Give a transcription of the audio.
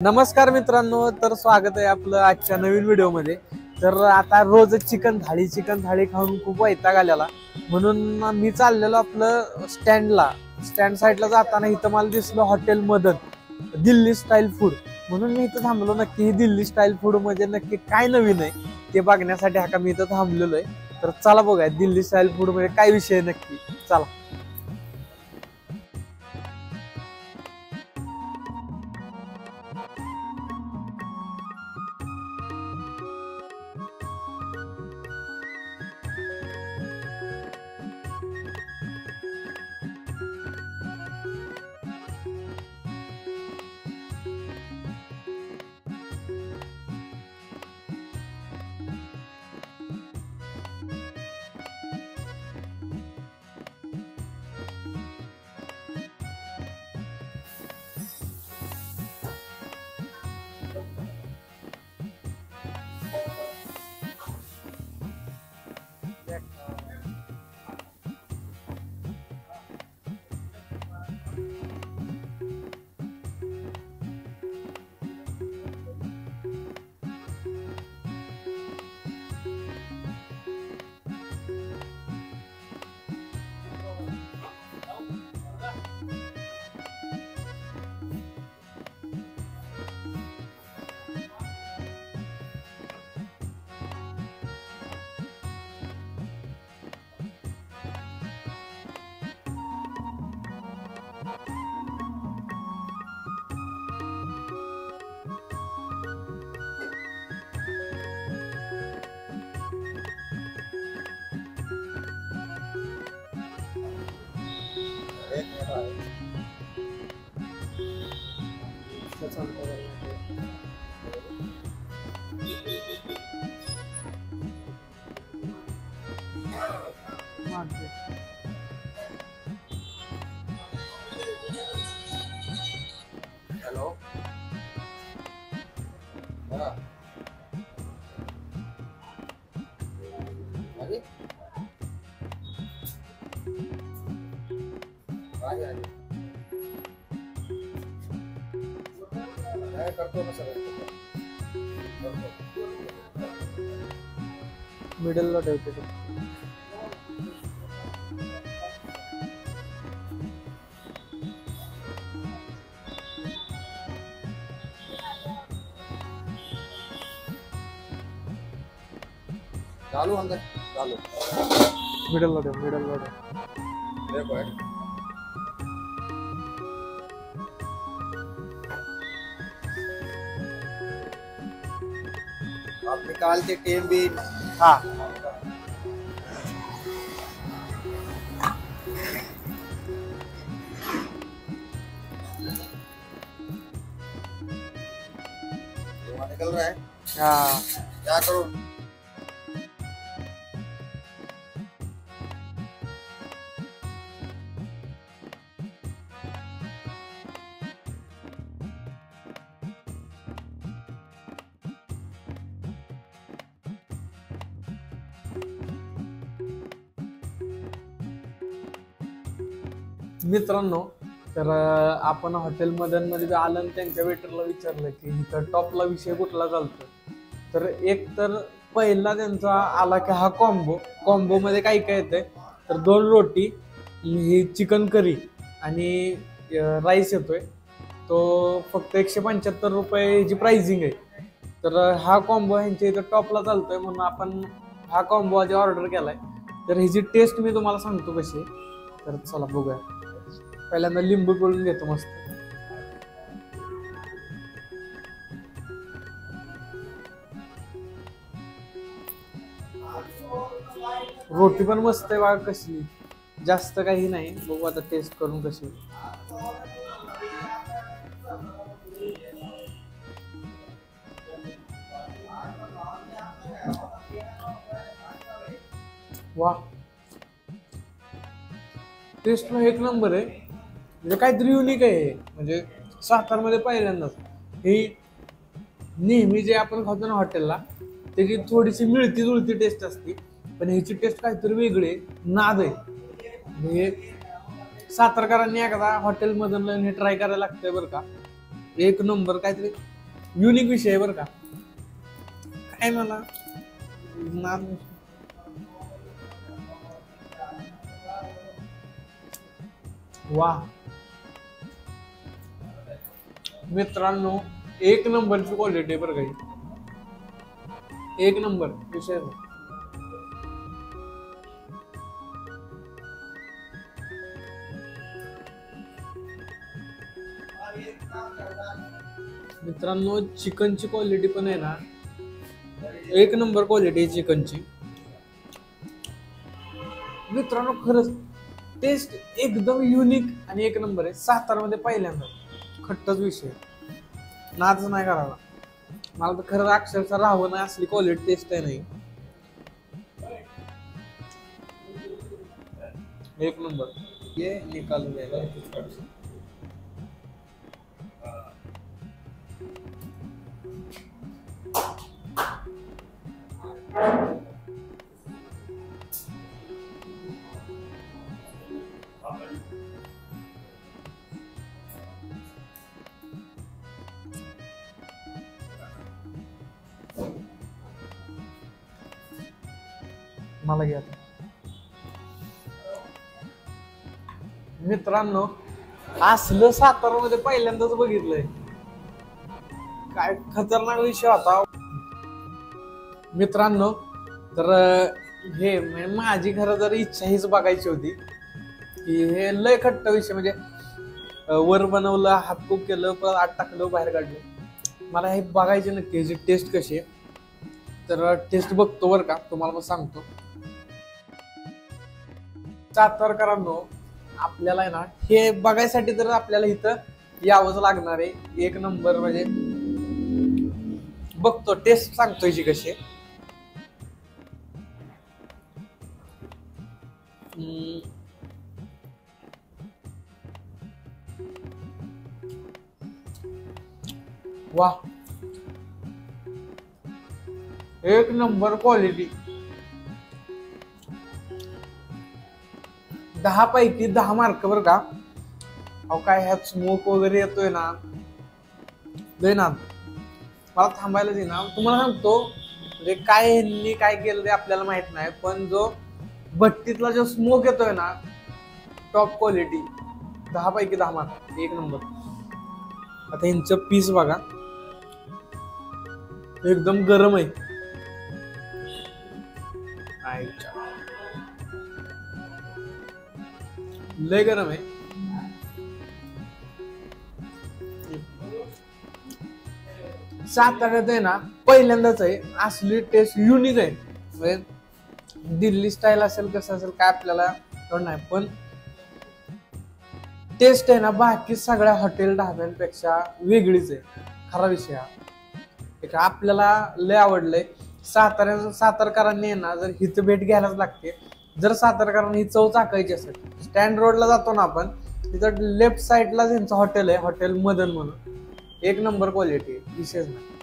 नमस्कार मित्रांनो, तर स्वागत आहे आपलं आजच्या नवीन व्हिडिओमध्ये। तर आता रोज चिकन थाळी खाऊन खूप वैताग आलेला, म्हणून मी चाललेलो आपलं स्टँड साईडला जाताना इथं मला दिसलं hotel Madan Delhi style food, म्हणून मी इथं थांबलो। नक्की ही दिल्ली स्टाईल फूड म्हणजे नक्की काय नवीन आहे ते बघण्यासाठी हा मी इथं थांबलेलो आहे। तर चला बघूया दिल्ली स्टाईल फूड म्हणजे काय विषय नक्की, चला। हेलो अरे मैं करतो ना सर मिडलला ठेवते तो। चालू अंदर चालू मिडलला ठेव। देखो है आप निकालते टेम भी हाँ धुआं निकल रहा है। हाँ क्या करो मित्रांनो, तर आपण हॉटेल मदन मध्ये आलं आणि त्यांच्या वेटरला विचारलं की इथं टॉपला विषय कुठला चालतो। तर एक तर पहिला त्यांचा आला की हा कॉम्बो मध्ये काय काय येतंय, तर 2 रोटी, ही चिकन करी आणि राईस येतोय। तो फक्त 175 रुपये ह्याची प्राइसिंग आहे। तर हा कॉम्बो ह्यांच्या इथं टॉपला चालतोय, म्हणून आपण हा कॉम्बो आधी ऑर्डर केलाय। तर ह्याची टेस्ट मी तुम्हाला सांगतो कशी आहे। तर चला बघूया। पहिल्यांदा लिंबू पिळून घेतो मस्त। रोटी पण मस्त आहे बघा कशी, जास्त काही नाही। बघू आता टेस्ट करून कशी। वा, टेस्ट पण एक नंबर आहे। म्हणजे काहीतरी युनिक आहे, म्हणजे सातारमध्ये पहिल्यांदाच। ही नेहमी जे आपण खातो ना हॉटेलला, त्याची थोडीशी मिळती जुळती टेस्ट असते, पण ह्याची टेस्ट काहीतरी वेगळी आहे, नाद आहे। सातारकरांनी एकदा हॉटेल मधून हे ट्राय करायला लागतंय बरं का। एक नंबर काहीतरी युनिक विषय आहे बरं का. काय मला नाद वा मित्रांनो, एक नंबरची क्वालिटी बरं काही, एक नंबर विषय. मित्रांनो चिकनची क्वालिटी पण आहे ना एक नंबर क्वालिटी आहे चिकनची. मित्रांनो खरंच टेस्ट एकदम युनिक आणि एक नंबर आहे. सातारामध्ये पहिल्यांदा खट्टच विषय, नाच नाही करायला. मला तर खरं अक्षरशः राहावं नाही असली क्वालिटी टेस्ट आहे नाही. एक नंबर. ये निकाल घ्यायला मला घ्या. मित्रांनो असलं सातारामध्ये पहिल्यांदाच बघितलंय. काय खतरनाक विषय होता मित्रांनो. तर हे माझी खरं जर इच्छा हीच बघायची होती की हे लय खट्ट विषय, म्हणजे वर बनवलं, हात कुक केलं, परत आत टाकलं, बाहेर काढलं. मला हे बघायचे नक्की ह्याची टेस्ट कशी आहे. तर टेस्ट बघतो बरं का, तुम्हाला मग सांगतो. सातारकरांनो आपल्याला आहे ना हे बघायसाठी तर आपल्याला इथं यावंच लागणार आहे. एक नंबर म्हणजे बघतो, टेस्ट सांगतो याची कशी आहे. वा एक नंबर क्वालिटी. 10 पैकी 10 मार्क बरं का. अहो काय ह्यात स्मोक वगैरे येतोय ना, लय ना मला थांबायला दे ना. तुम्हाला सांगतो म्हणजे काय ह्यांनी काय केलं ते आपल्याला माहित नाही, पण जो भट्टीतला जो स्मोक येतोय ना, टॉप क्वालिटी. 10 पैकी 10 मार्क, एक नंबर. आता ह्यांचं पीस बघा, एकदम गरम आहे. लय गरम आहे. साताऱ्यात आहे ना पहिल्यांदाच आहे असली टेस्ट, युनिक आहे. म्हणजे दिल्ली स्टाईल असेल कसं असेल काय आपल्याला नाही, पण टेस्ट आहे ना बाकी सगळ्या हॉटेल ढाब्यांपेक्षा वेगळीच आहे. खरा विषय हा आपल्याला लय आवडलंय. सातारकरांनी ना जर हिचं भेट घ्यायलाच लागते. जर सातारकरांनी ही चव चाकायची असेल, स्टँड रोडला जातो ना आपण, तिथं लेफ्ट साईडला त्यांचं हॉटेल आहे, हॉटेल मदन म्हणून. एक नंबर क्वालिटी, विशेष नाही.